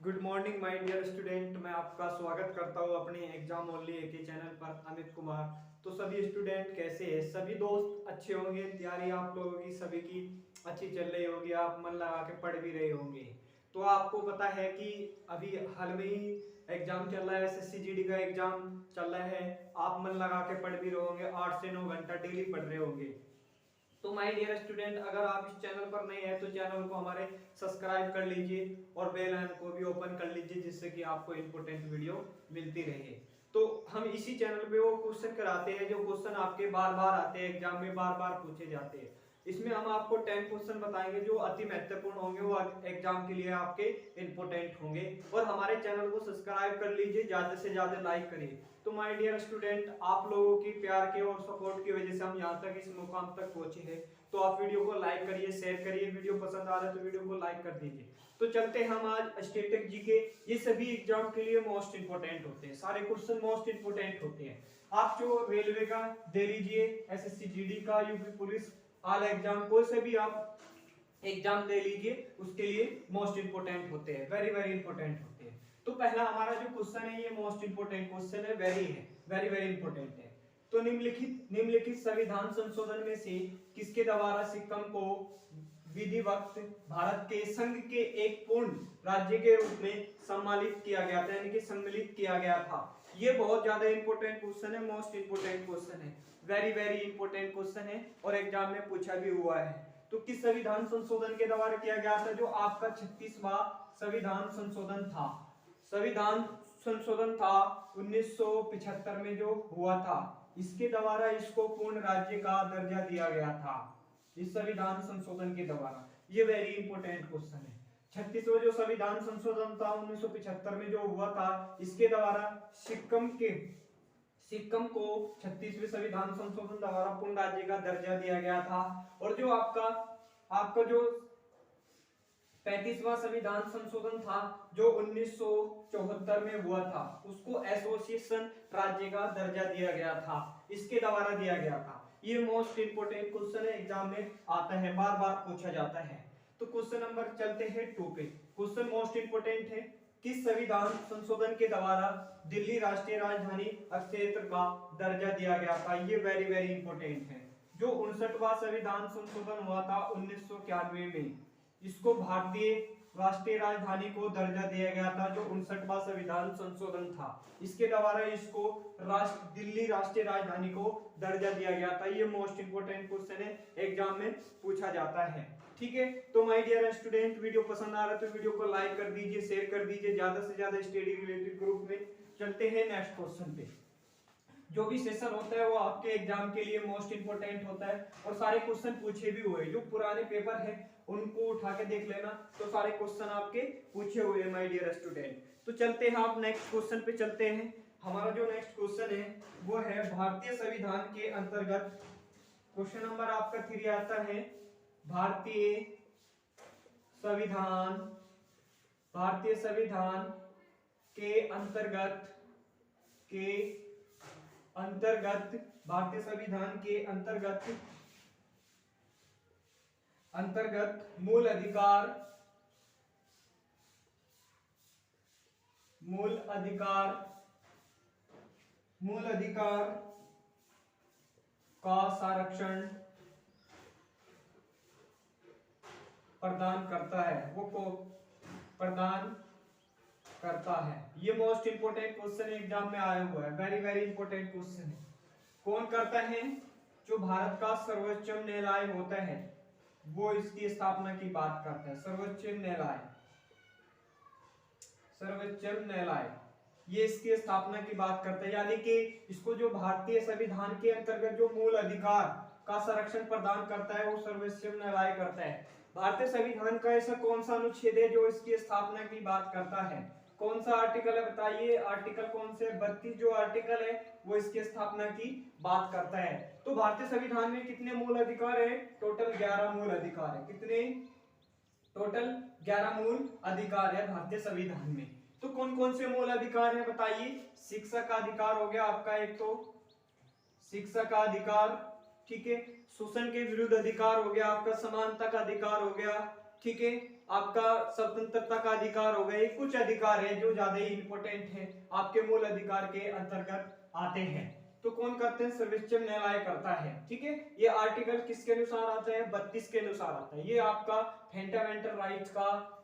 Good morning my dear student. मैं आपका स्वागत करता हूँ अपने एग्जाम ओनली के चैनल पर। अमित कुमार। तो सभी स्टूडेंट कैसे हैं? सभी दोस्त अच्छे होंगे। तैयारी आप लोगों की सभी की अच्छी चल रही होगी, आप मन लगा के पढ़ भी रहे होंगे। तो आपको पता है कि अभी हाल में ही एग्जाम चल रहा है, एसएससी जीडी का एग्जाम चल रहा है। आप मन लगा के पढ़ भी रहे होंगे, 8 से 9 घंटा डेली पढ़ रहे होंगे। तो माय डियर स्टूडेंट, अगर आप इस चैनल पर नए हैं तो चैनल को हमारे सब्सक्राइब कर लीजिए और बेल आइकन को भी ओपन कर लीजिए, जिससे कि आपको इंपोर्टेंट वीडियो मिलती रहे। तो हम इसी चैनल पे वो क्वेश्चन कराते हैं जो क्वेश्चन आपके बार बार आते हैं, एग्जाम में बार बार पूछे जाते हैं। इसमें हम आपको 10 क्वेश्चन बताएंगे जो अति महत्वपूर्ण होंगे, वो एग्जाम के लिए आपके इंपोर्टेंट होंगे। और हमारे चैनल को सब्सक्राइब कर लीजिए, ज्यादा से ज्यादा लाइक करिए। तो माय डियर स्टूडेंट, आप लोगों की प्यार के और सपोर्ट की वजह से हम यहाँ तक इस मुकाम तक पहुंचे हैं। तो आप वीडियो को लाइक करिए, शेयर करिए। वीडियो पसंद आ रहा है तो वीडियो को लाइक कर दीजिए। तो चलते हैं हम आज स्टैटिक जीके। ये सभी एग्जाम के लिए मोस्ट इंपोर्टेंट होते हैं, सारे क्वेश्चन मोस्ट इंपोर्टेंट होते हैं। आप जो रेलवे का दे लीजिए, एसएससी जीडी का, यूपी पुलिस, ऑल एग्जाम, कोई से भी आप एग्जाम दे लीजिए, उसके लिए मोस्ट इंपोर्टेंट होते हैं, वेरी वेरी इंपोर्टेंट होते हैं। तो पहला हमारा जो क्वेश्चन है ये मोस्ट इंपोर्टेंट क्वेश्चन है, वेरी वेरी इंपोर्टेंट है। तो निम्नलिखित संविधान संशोधन में से किसके द्वारा सिक्किम को विधिवत भारत के संघ के एक पूर्ण राज्य के रूप में सम्मिलित किया गया था, यानी कि सम्मिलित किया गया था। ये बहुत ज्यादा इंपोर्टेंट क्वेश्चन है, मोस्ट इंपोर्टेंट क्वेश्चन है, वेरी वेरी इंपोर्टेंट क्वेश्चन है और एग्जाम में पूछा भी हुआ है। तो किस संविधान संशोधन के द्वारा किया गया था? जो आपका 36वां संविधान संशोधन था। संविधान संशोधन था 1975 में जो हुआ था, इसके द्वारा इसको पूर्ण राज्य का दर्जा दिया गया था, इस संविधान संशोधन के द्वारा। ये वेरी इंपोर्टेंट क्वेश्चन है। 36वां जो संविधान संशोधन था 1975 में जो हुआ था, इसके द्वारा सिक्किम को 36वें संविधान संशोधन द्वारा पूर्ण राज्य का दर्जा दिया गया था। और जो आपका जो 35वां संविधान संशोधन था जो 1974 में हुआ था, उसको एसोसिएशन राज्य का दर्जा दिया गया था, इसके द्वारा दिया गया था। ये मोस्ट इंपोर्टेंट क्वेश्चन है, एग्जाम में आता है, बार बार पूछा जाता है। तो क्वेश्चन नंबर चलते हैं 2 पे। क्वेश्चन मोस्ट इंपोर्टेंट है, किस संविधान संशोधन के द्वारा दिल्ली राष्ट्रीय राजधानी क्षेत्र का दर्जा दिया गया था? ये वेरी वेरी इंपोर्टेंट है। जो 59वां संविधान संशोधन हुआ था 1991 में, इसको भारतीय राष्ट्रीय राजधानी को दर्जा दिया गया था। जो 59वां संविधान संशोधन था, इसके द्वारा इसको दिल्ली राष्ट्रीय राजधानी को दर्जा दिया गया था। ये मोस्ट इंपोर्टेंट क्वेश्चन है, एग्जाम में पूछा जाता है। ठीक है, तो माय डियर स्टूडेंट, वीडियो पसंद आ रहा है तो वीडियो को लाइक कर दीजिए, शेयर कर दीजिए, ज्यादा से ज्यादा स्टडी रिलेटेड ग्रुप में। चलते हैं नेक्स्ट क्वेश्चन पे। जो भी सेशन होता है वो आपके एग्जाम के लिए मोस्ट इंपोर्टेंट होता है और सारे क्वेश्चन पूछे भी हुए, जो पुराने पेपर है उनको उठा के देख लेना, तो सारे क्वेश्चन आपके पूछे हुए हैं माय डियर स्टूडेंट। तो चलते हैं, आप नेक्स्ट क्वेश्चन पे चलते हैं। हमारा जो नेक्स्ट क्वेश्चन है वो है भारतीय संविधान के अंतर्गत, क्वेश्चन नंबर आपका 3 आता है, भारतीय संविधान के अंतर्गत भारतीय संविधान के अंतर्गत मूल अधिकार का संरक्षण प्रदान करता है, वो को प्रदान करता है। ये मोस्ट इंपोर्टेंट क्वेश्चन एग्जाम में आया हुआ है, वेरी वेरी इंपोर्टेंट क्वेश्चन है। कौन करता है? जो भारत का सर्वोच्च न्यायालय होता है, वो इसकी स्थापना की बात करता है। सर्वोच्च न्यायालय ये इसकी स्थापना की बात करता है, यानी कि इसको जो भारतीय संविधान के अंतर्गत जो मूल अधिकार का संरक्षण प्रदान करता है, वो सर्वोच्च न्यायालय करता है। भारतीय संविधान का ऐसा कौन सा अनुच्छेद है जो इसकी स्थापना की बात करता है? कौन सा आर्टिकल है बताइए? आर्टिकल कौन से? 32 जो आर्टिकल है वो इसकी स्थापना की बात करता है। तो भारतीय संविधान में कितने मूल अधिकार है? टोटल 11 मूल अधिकार है। कितने? टोटल 11 मूल अधिकार है भारतीय संविधान में। तो कौन कौन से मूल अधिकार है बताइए? शिक्षा का अधिकार हो गया आपका, एक तो शिक्षा का अधिकार, ठीक है। शोषण के विरुद्ध अधिकार हो गया आपका, समानता का अधिकार हो गया, ठीक है, आपका स्वतंत्रता का अधिकार हो गए। कुछ अधिकार है जो ज्यादा ही इंपॉर्टेंट है, आपके मूल अधिकार के अंतर्गत आते हैं। तो कौन करते हैं? सर्वोच्च न्यायालय करता है। ठीक है, ये आर्टिकल किसके अनुसार आता है? 32 के अनुसार आता है। ये आपका फंडामेंटल राइट्स का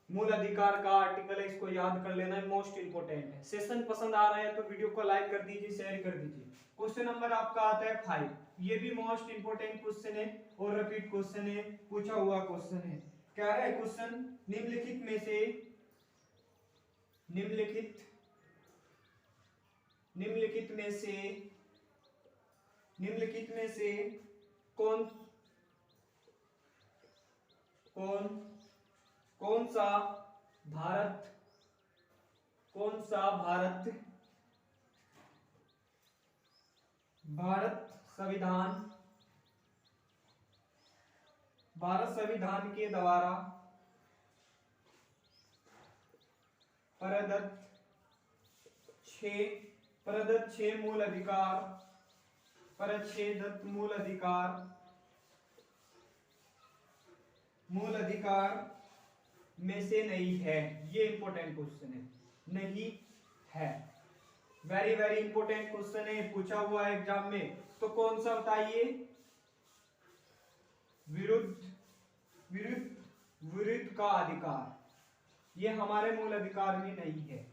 मूल अधिकार का आर्टिकल है, इसको याद कर लेना, मोस्ट इंपोर्टेंट है। सेशन पसंद आ रहा है तो वीडियो को लाइक कर दीजिए, शेयर कर दीजिए। क्वेश्चन नंबर आपका आता है 5, ये भी मोस्ट इंपोर्टेंट क्वेश्चन है और रिपीट क्वेश्चन है, पूछा हुआ क्वेश्चन है। क्या है क्वेश्चन? निम्नलिखित में से निम्नलिखित में से कौन कौन कौन सा भारत संविधान के द्वारा प्रदत्त छह मूल अधिकार में से नहीं है। ये इंपॉर्टेंट क्वेश्चन है, नहीं है। वेरी वेरी इंपॉर्टेंट क्वेश्चन है, पूछा हुआ है एग्जाम में। तो कौन सा बताइए? विरुद्ध का अधिकार, ये हमारे मूल अधिकार में नहीं है।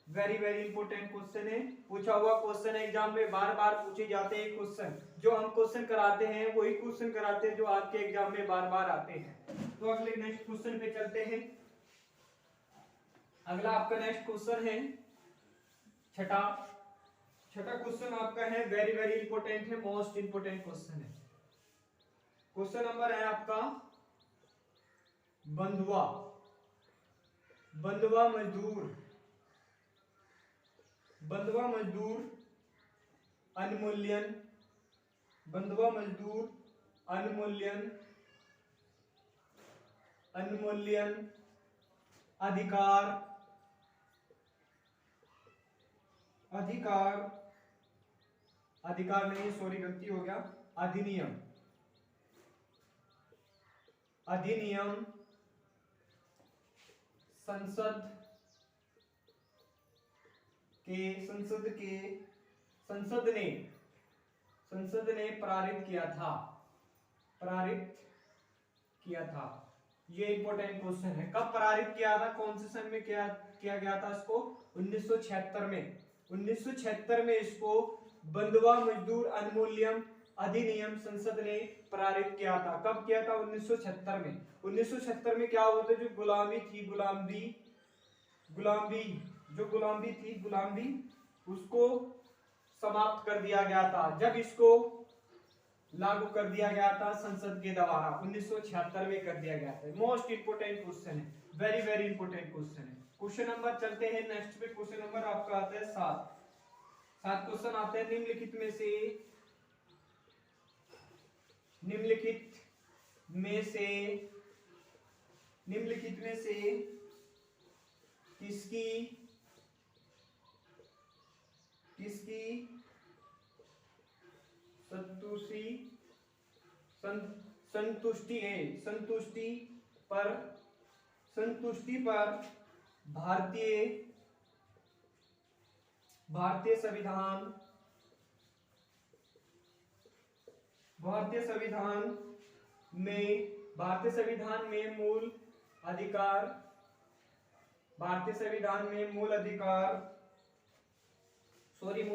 वेरी वेरी इंपॉर्टेंट क्वेश्चन है, पूछा हुआ क्वेश्चन है एग्जाम में, बार बार पूछे जाते हैं क्वेश्चन। जो हम क्वेश्चन कराते हैं वही क्वेश्चन कराते हैं जो आपके एग्जाम में बार बार आते हैं। तो अगले नेक्स्ट क्वेश्चन पे चलते हैं। अगला आपका नेक्स्ट क्वेश्चन है छठा क्वेश्चन आपका है, वेरी वेरी इंपॉर्टेंट है, मोस्ट इंपॉर्टेंट क्वेश्चन है। क्वेश्चन नंबर है आपका बंधुआ मजदूर अनमूल्यन अधिकार नहीं, सॉरी गलती हो गया, अधिनियम संसद ने पारित किया था। ये इंपॉर्टेंट क्वेश्चन है। कब पारित किया था? कौन से सन में किया गया था इसको? 1976 में। 1976 में इसको बंधुआ मजदूर अनमूल्यम अधिनियम संसद ने पारित किया था। कब किया था? 1976 में। 1976 में क्या हुआ था? जो गुलामी उसको समाप्त कर दिया गया था। जब इसको लागू कर दिया गया था संसद के द्वारा, 1976 में कर दिया गया था। मोस्ट इंपोर्टेंट क्वेश्चन है, वेरी वेरी इंपोर्टेंट क्वेश्चन है। क्वेश्चन नंबर चलते हैं नेक्स्ट पे। क्वेश्चन नंबर आपका आता है 7 क्वेश्चन आते हैं। निम्नलिखित में से किसकी संतुष्टि पर भारतीय संविधान में मूल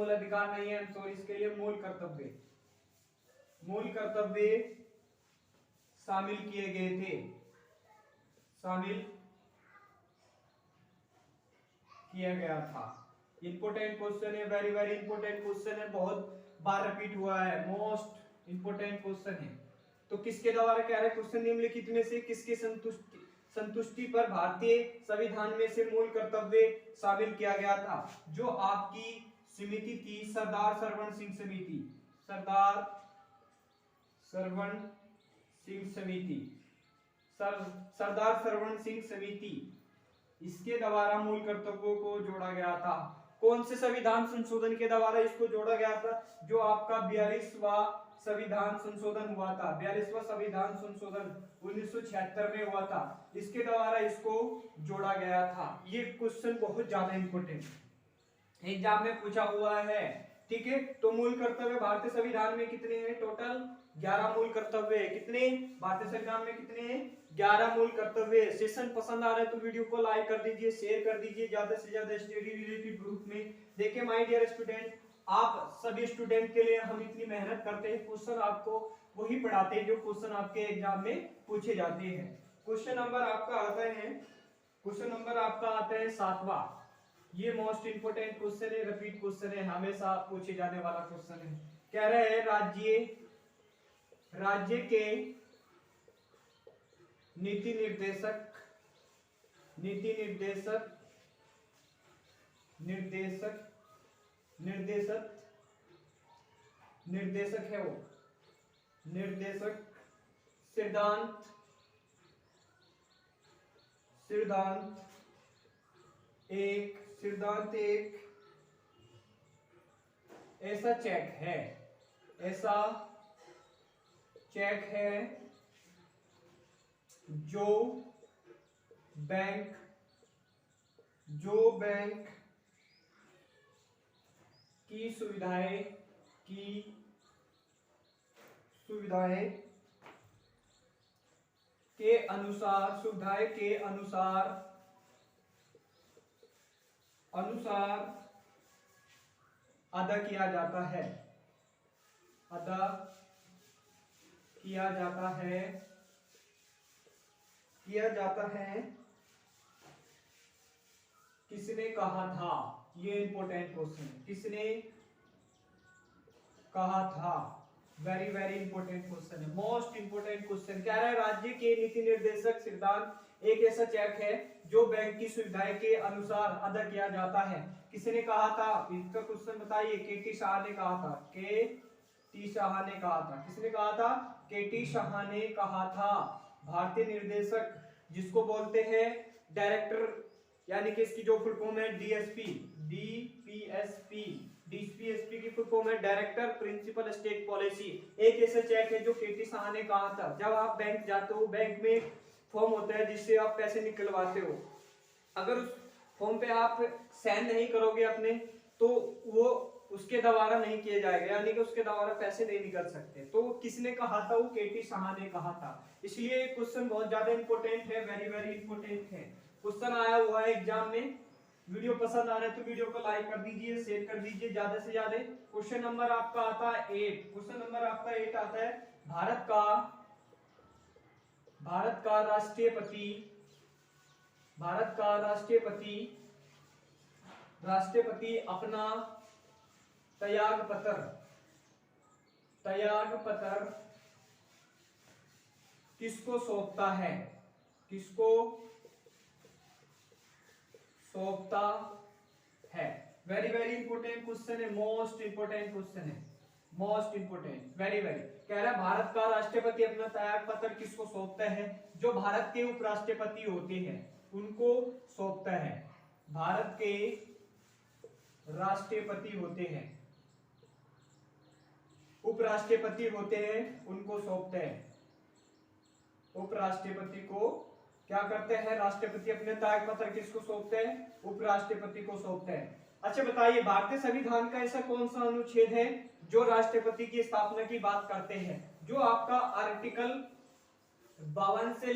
अधिकार नहीं है, सॉरी, इसके लिए मूल कर्तव्य शामिल किए गए थे, किया गया था। इंपोर्टेंट क्वेश्चन है, वेरी वेरी इंपोर्टेंट क्वेश्चन है, बहुत बार रिपीट हुआ है, मोस्ट इंपोर्टेंट क्वेश्चन है। तो किसके द्वारा कह रहे क्वेश्चन? निम्नलिखित में से किसके संतुष्टि पर भारतीय संविधान में से मूल कर्तव्य शामिल किया गया था? जो आपकी समिति थी, सरदार सरवण सिंह समिति, इसके द्वारा मूल कर्तव्यों को जोड़ा गया था। कौन से संविधान संशोधन के द्वारा इसको जोड़ा गया था? जो आपका 42वां संविधान संशोधन हुआ था, 42वां संविधान संशोधन 1976 में हुआ था, इसके द्वारा इसको जोड़ा गया था। ये क्वेश्चन बहुत ज्यादा इंपॉर्टेंट एग्जाम में पूछा हुआ है, ठीक है। तो मूल कर्तव्य भारतीय संविधान में कितने हैं? टोटल 11 मूल कर्तव्य। कितने भारतीय संविधान में कितने हैं? 11 मूल कर्तव्य। सेशन पसंद आ रहा है तो वीडियो को लाइक कर दीजिए, शेयर कर दीजिए ज्यादा से ज्यादा स्टडी रिलेटेड ग्रुप में। देखिए माय डियर स्टूडेंट, आप सभी स्टूडेंट के लिए हम इतनी मेहनत करते हैं, क्वेश्चन आपको वही पढ़ाते हैं जो क्वेश्चन आपके एग्जाम में पूछे जाते हैं। क्वेश्चन नंबर आपका आता है, क्वेश्चन नंबर आपका आता है 7वां। ये मोस्ट इंपोर्टेंट क्वेश्चन है, रिपीट क्वेश्चन है, हमेशा पूछे जाने वाला क्वेश्चन है। कह रहे हैं राज्य के नीति निर्देशक है वो निर्देशक सिद्धांत एक ऐसा चेक है जो बैंक की सुविधाएं के अनुसार अदा किया जाता है। किसने कहा था? ये इंपॉर्टेंट क्वेश्चन है, किसने कहा था? वेरी वेरी इंपॉर्टेंट क्वेश्चन है, मोस्ट इंपॉर्टेंट क्वेश्चन। कह रहा है राज्य के नीति निर्देशक सिद्धांत एक ऐसा चेक है जो बैंक की सुविधाएं के अनुसार अदा किया जाता है। किसने कहा था? इसका क्वेश्चन बताइए। केटी शाह ने कहा था। केटी शाह ने कहा था। किसने कहा था? केटी शाह ने कहा था। भारतीय निर्देशक जिसको बोलते हैं डायरेक्टर, यानी कि इसकी जो फुल फॉर्म है डीपीएसपी की फुल फॉर्म है डायरेक्टर प्रिंसिपल स्टेट पॉलिसी। एक ऐसा चेक है जो केटी शाह ने कहा था। जब आप बैंक जाते हो, बैंक में एक फॉर्म होता है जिससे आप पैसे निकलवाते हो, अगर उस फॉर्म पे आप साइन नहीं करोगे अपने, तो वो उसके द्वारा नहीं किया जाएगा, यानी कि उसके द्वारा पैसे नहीं निकल सकते। तो किसने कहा था? वो केटी शाह ने कहा था। इसलिए क्वेश्चन बहुत ज्यादा इंपॉर्टेंट है, वेरी वेरी इंपॉर्टेंट है। क्वेश्चन आया हुआ है एग्जाम में। वीडियो पसंद आ रहा है तो वीडियो को लाइक कर दीजिए, शेयर कर दीजिए ज्यादा से ज्यादा। क्वेश्चन नंबर आपका आता है 8। क्वेश्चन नंबर आपका 8 आता है भारत का राष्ट्रपति अपना त्याग पत्र किसको सौंपता है? वेरी वेरी इंपोर्टेंट क्वेश्चन है, मोस्ट इंपोर्टेंट क्वेश्चन है, मोस्ट इंपोर्टेंट, वेरी वेरी। कह रहा है भारत का राष्ट्रपति अपना त्याग पत्र किसको सौंपता है? जो भारत के उपराष्ट्रपति होते हैं उनको सौंपता है। भारत के राष्ट्रपति होते हैं, उपराष्ट्रपति होते हैं, उनको सौंपते हैं। उपराष्ट्रपति को क्या करते हैं? राष्ट्रपति अपने त्याग पत्र किसको सौंपते हैं? उपराष्ट्रपति को सौंपते हैं। अच्छा बताइए, भारतीय संविधान का ऐसा कौन सा अनुच्छेद है जो राष्ट्रपति की स्थापना की बात करते हैं? जो आपका आर्टिकल 52 से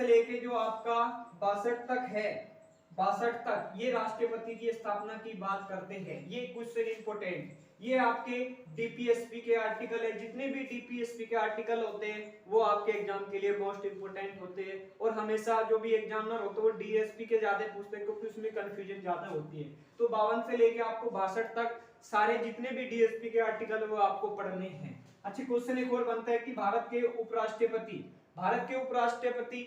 लेके जो आपका 62 तक है, 62 तक, ये राष्ट्रपति की स्थापना की बात करते हैं। ये क्वेश्चन इंपोर्टेंट, ये आपके डीपीएसपी के आर्टिकल है। जितने भी डीपीएसपी के आर्टिकल होते हैं वो आपके एग्जाम के लिए मोस्ट इंपोर्टेंट होते हैं, और हमेशा जो भी एग्जामिनर होते हैं वो डीएसपी के ज्यादा पूछते हैं क्योंकि उसमें कंफ्यूजन ज्यादा होती है। तो 52 से लेके आपको 62 तक सारे जितने भी डीएसपी के आर्टिकल है वो आपको पढ़ने हैं। अच्छे क्वेश्चन एक और बनता है कि भारत के उपराष्ट्रपति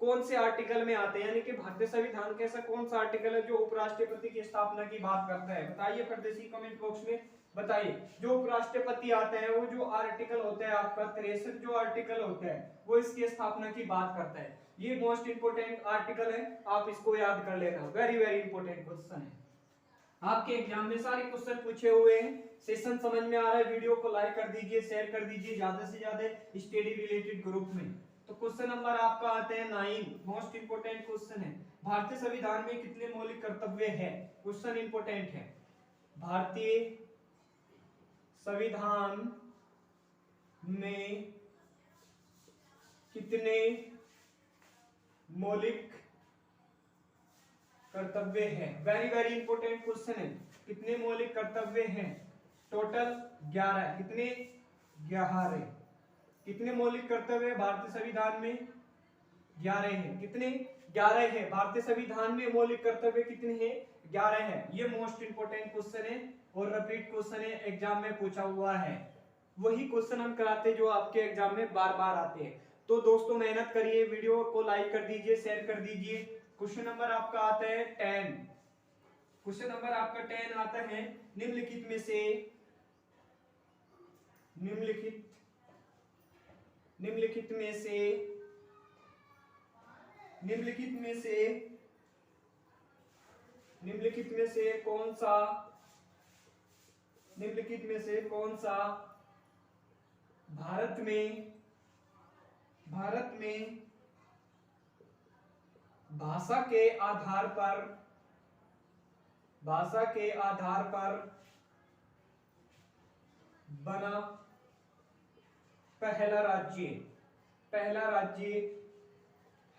कौन से आर्टिकल में आते हैं, यानी कि भारतीय संविधान का ऐसा कौन सा आर्टिकल है जो उपराष्ट्रपति की स्थापना की बात करता है? बताइए परदेसी कमेंट बॉक्स में बताइए। जो उपराष्ट्रपति आते हैं वो जो आर्टिकल होता है आपका 63 जो आर्टिकल होता है वो इसकी स्थापना की बात करता है। ये मोस्ट इंपोर्टेंट आर्टिकल है, आप इसको याद कर लेना, वेरी वेरी इंपोर्टेंट क्वेश्चन है। आपके एग्जाम में सारे क्वेश्चन पूछे हुए हैं। सेशन समझ में आ रहा है, वीडियो को लाइक कर दीजिए, शेयर कर दीजिए ज्यादा से ज्यादा स्टडी रिलेटेड ग्रुप में। तो क्वेश्चन नंबर आपका आते हैं 9, मोस्ट इंपोर्टेंट क्वेश्चन है। भारतीय संविधान में कितने मौलिक कर्तव्य है? क्वेश्चन इंपोर्टेंट है। भारतीय संविधान में कितने मौलिक कर्तव्य है? वेरी वेरी इंपोर्टेंट क्वेश्चन है। कितने मौलिक कर्तव्य हैं? टोटल 11। कितने? 11। कितने मौलिक कर्तव्य है भारतीय संविधान में? 11 है। कितने? 11 है। भारतीय संविधान में मौलिक कर्तव्य कितने हैं? 11 है। ये मोस्ट इंपोर्टेंट क्वेश्चन है और रिपीट क्वेश्चन है, एग्जाम में पूछा हुआ है। वही क्वेश्चन हम कराते जो आपके एग्जाम में बार बार आते हैं। तो दोस्तों मेहनत करिए, वीडियो को लाइक कर दीजिए, शेयर कर दीजिए। क्वेश्चन नंबर आपका आता है 10। क्वेश्चन नंबर आपका 10 आता है, निम्नलिखित में से निम्नलिखित में से निम्नलिखित में से निम्नलिखित में से कौन सा निम्नलिखित में से कौन सा भारत में भाषा के आधार पर बना पहला राज्य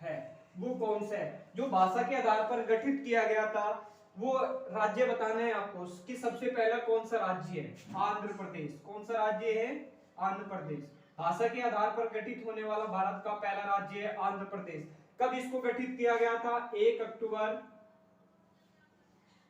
है? वो कौन सा है जो भाषा के आधार पर गठित किया गया था? वो राज्य बताना है आपको कि सबसे पहला कौन सा राज्य है? आंध्र प्रदेश। कौन सा राज्य है? आंध्र प्रदेश। भाषा के आधार पर गठित होने वाला भारत का पहला राज्य है आंध्र प्रदेश। कब इसको गठित किया गया था? 1 अक्टूबर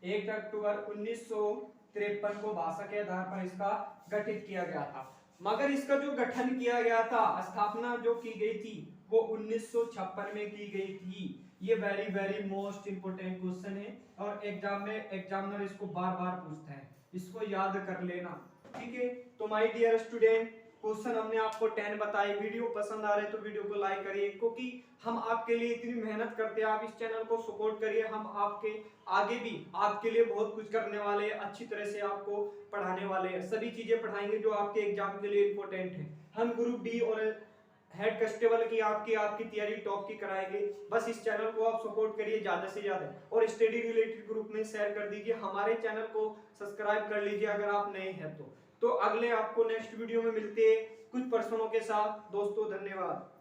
1953 को भाषा के आधार पर इसका गठित किया गया था। मगर इसका जो गठन किया गया था, स्थापना जो की गई थी, वो 1956 में की गई थी। ये very very most important question है और एग्जाम में एग्जामिनर इसको बार बार पूछता है, इसको याद कर लेना। ठीक है, तो माय डियर स्टूडेंट, क्वेश्चन हमने आपको 10 बताए। वीडियो पसंद आ रहे तो वीडियो को लाइक करिए, क्योंकि हम आपके लिए इतनी मेहनत करते हैं, आप इस चैनल को सपोर्ट करिए। हम आपके आगे भी आपके लिए बहुत कुछ करने वाले हैं, अच्छी तरह से आपको पढ़ाने वाले हैं, सभी चीजें पढ़ाएंगे जो आपके एग्जाम के लिए इंपॉर्टेंट है। हम ग्रुप डी और हेड कांस्टेबल की आपकी तैयारी टॉप की कराएंगे। बस इस चैनल को आप सपोर्ट करिए ज्यादा से ज्यादा और स्टडी रिलेटेड ग्रुप में शेयर कर दीजिए। हमारे चैनल को सब्सक्राइब कर लीजिए अगर आप नए हैं तो अगले आपको नेक्स्ट वीडियो में मिलते हैं कुछ प्रश्नों के साथ। दोस्तों धन्यवाद।